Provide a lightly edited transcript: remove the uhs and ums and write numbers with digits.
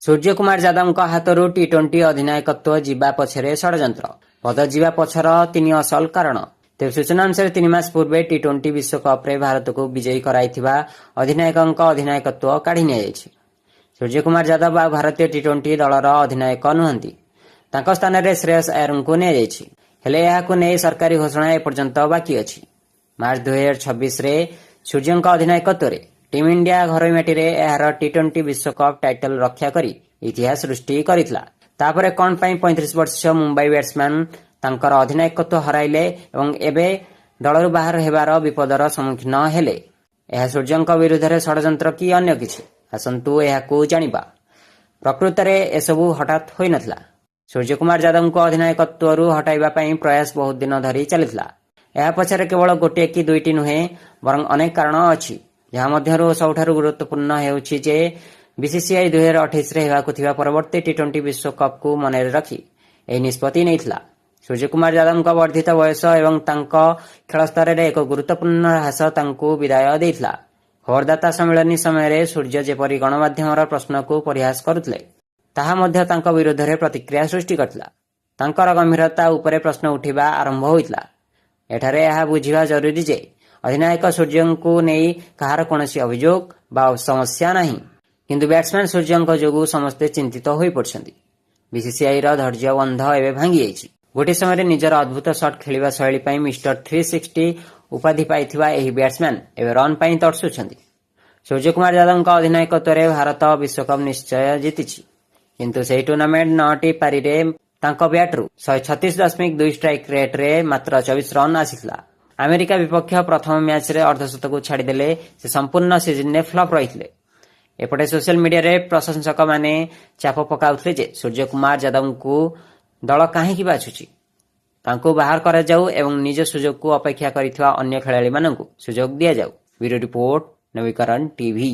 ସୂର୍ଯ୍ୟକୁମାର ଯାଦବଙ୍କ ହାତରୁ ଟି-20 ଅଧିନାୟକତ୍ୱ ଯିବା ପଛରେ ଷଡ଼ଯନ୍ତ୍ର। ପଦ ଯିବା ପଛର 3 ଅସଲ କାରଣ। ତେବେ ସୂଚନା ଅନୁସାରେ 3 ମାସ ପୂର୍ବେ ଟି-20 ବିଶ୍ୱକପ୍ରେ ଭାରତକୁ ବିଜୟୀ କରାଇଥିବା ଅଧିନାୟକଙ୍କ ଅଧିନାୟକତ୍ୱ କାଢ଼ି ନିଆଯାଇଛି। ସୂର୍ଯ୍ୟକୁମାର ଯାଦବ ଆଉ ଭାରତୀୟ ଟି-20 ଦଳର ଅଧିନାୟକ ନୁହନ୍ତି। ତାଙ୍କ ସ୍ଥାନରେ ଶ୍ରେୟସ ଆୟରଙ୍କୁ ନିଆଯାଇଛି। ହେଲେ ଏହାକୁ ନେଇ ସରକାରୀ ଘୋଷଣା ଏପର୍ଯ୍ୟନ୍ତ ବାକି ଅଛି। ମାର୍ଚ୍ଚ 2026ରେ ସୂର୍ଯ୍ୟଙ୍କ ଅଧିନାୟକତ୍ୱରେ ଟିମ୍ ଇଣ୍ଡିଆ ଘରୋଇ ମାଟିରେ ଏହାର ଟି-20 ବିଶ୍ୱକପ୍ ଟାଇଟଲ ରକ୍ଷା କରି ଇତିହାସ ସୃଷ୍ଟି କରିଥିଲା। ତାପରେ କ'ଣ ପାଇଁ 35 ବର୍ଷୀୟ ମୁମ୍ବାଇ ବ୍ୟାଟ୍ସମ୍ୟାନ୍ ତାଙ୍କର ଅଧିନାୟକତ୍ୱ ହରାଇଲେ ଏବଂ ଏବେ ଦଳରୁ ବାହାର ହେବାର ବିପଦର ସମ୍ମୁଖୀନ ହେଲେ? ଏହା ସୂର୍ଯ୍ୟଙ୍କ ବିରୁଦ୍ଧରେ ଷଡ଼ଯନ୍ତ୍ର କି ଅନ୍ୟ କିଛି? ଆସନ୍ତୁ ଏହାକୁ ଜାଣିବା। ପ୍ରକୃତରେ ଏସବୁ ହଠାତ୍ ହୋଇନଥିଲା। ସୂର୍ଯ୍ୟକୁମାର ଯାଦବଙ୍କୁ ଅଧିନାୟକତ୍ୱରୁ ହଟାଇବା ପାଇଁ ପ୍ରୟାସ ବହୁତ ଦିନ ଧରି ଚାଲିଥିଲା। ଏହା ପଛରେ କେବଳ ଗୋଟିଏ କି ଦୁଇଟି ନୁହେଁ, ବରଂ ଅନେକ କାରଣ ଅଛି, ଯାହା ମଧ୍ୟରୁ ସବୁଠାରୁ ଗୁରୁତ୍ୱପୂର୍ଣ୍ଣ ହେଉଛି ଯେ ବିସିସିଆଇ 2028ରେ ହେବାକୁ ଥିବା ପରବର୍ତ୍ତୀ ଟି-20 ବିଶ୍ୱକପ୍କୁ ମନରେ ରଖି ଏହି ନିଷ୍ପତ୍ତି ନେଇଥିଲା। ସୂର୍ଯ୍ୟକୁମାର ଯାଦବଙ୍କ ବର୍ଦ୍ଧିତ ବୟସ ଏବଂ ତାଙ୍କ ଖେଳ ସ୍ତରରେ ଏକ ଗୁରୁତ୍ୱପୂର୍ଣ୍ଣ ହ୍ରାସ ତାଙ୍କୁ ବିଦାୟ ଦେଇଥିଲା। ଖବରଦାତା ସମ୍ମିଳନୀ ସମୟରେ ସୂର୍ଯ୍ୟ ଯେପରି ଗଣମାଧ୍ୟମର ପ୍ରଶ୍ନକୁ ପରିହାସ କରୁଥିଲେ, ତାହା ମଧ୍ୟ ତାଙ୍କ ବିରୁଦ୍ଧରେ ପ୍ରତିକ୍ରିୟା ସୃଷ୍ଟି କରିଥିଲା। ତାଙ୍କର ଗମ୍ଭୀରତା ଉପରେ ପ୍ରଶ୍ନ ଉଠିବା ଆରମ୍ଭ ହୋଇଥିଲା। ଏଠାରେ ଏହା ବୁଝିବା ଜରୁରୀ ଯେ ଅଧିନାୟକ ସୂର୍ଯ୍ୟଙ୍କୁ ନେଇ କାହାର କୌଣସି ଅଭିଯୋଗ ବା ସମସ୍ୟା ନାହିଁ। କିନ୍ତୁ ବ୍ୟାଟ୍ସମ୍ୟାନ୍ ସୂର୍ଯ୍ୟଙ୍କ ଯୋଗୁଁ ସମସ୍ତେ ଚିନ୍ତିତ ହୋଇପଡ଼ିଛନ୍ତି। ବିସିସିଆଇର ଧୈର୍ଯ୍ୟ ବନ୍ଧ ଏବେ ଭାଙ୍ଗିଯାଇଛି। ଗୋଟିଏ ସମୟରେ ନିଜର ଅଦ୍ଭୁତ ସଟ୍ ଖେଳିବା ଶୈଳୀ ପାଇଁ ମିଷ୍ଟର 360 ଉପାଧି ପାଇଥିବା ଏହି ବ୍ୟାଟ୍ସମ୍ୟାନ୍ ଏବେ ରନ୍ ପାଇଁ ତରସୁଛନ୍ତି। ସୂର୍ଯ୍ୟକୁମାର ଯାଦବଙ୍କ ଅଧିନାୟକତ୍ୱରେ ଭାରତ ବିଶ୍ୱକପ୍ ନିଶ୍ଚୟ ଜିତିଛି, କିନ୍ତୁ ସେହି ଟୁର୍ଣ୍ଣାମେଣ୍ଟ 9ଟି ପାରିରେ ତାଙ୍କ ବ୍ୟାଟ୍ରୁ 136.2 ଷ୍ଟ୍ରାଇକ୍ ରେଟ୍ରେ ମାତ୍ର 24 ରନ୍ ଆସିଥିଲା। ଆମେରିକା ବିପକ୍ଷ ପ୍ରଥମ ମ୍ୟାଚ୍ରେ ଅର୍ଦ୍ଧଶତକୁ ଛାଡ଼ିଦେଲେ ସେ ସମ୍ପୂର୍ଣ୍ଣ ସିଜିନ୍ରେ ଫ୍ଲପ୍ ରହିଥିଲେ। ଏପଟେ ସୋସିଆଲ ମିଡିଆରେ ପ୍ରଶଂସକମାନେ ଚାପ ପକାଉଥିଲେ ଯେ ସୂର୍ଯ୍ୟକୁମାର ଯାଦବଙ୍କୁ ଦଳ କାହିଁକି ବାଛୁଛି, ତାଙ୍କୁ ବାହାର କରାଯାଉ ଏବଂ ନିଜ ସୁଯୋଗକୁ ଅପେକ୍ଷା କରିଥିବା ଅନ୍ୟ ଖେଳାଳିମାନଙ୍କୁ ସୁଯୋଗ ଦିଆଯାଉ। ବ୍ୟୁରୋ ରିପୋର୍ଟ, ନବୀକରଣ ଟିଭି।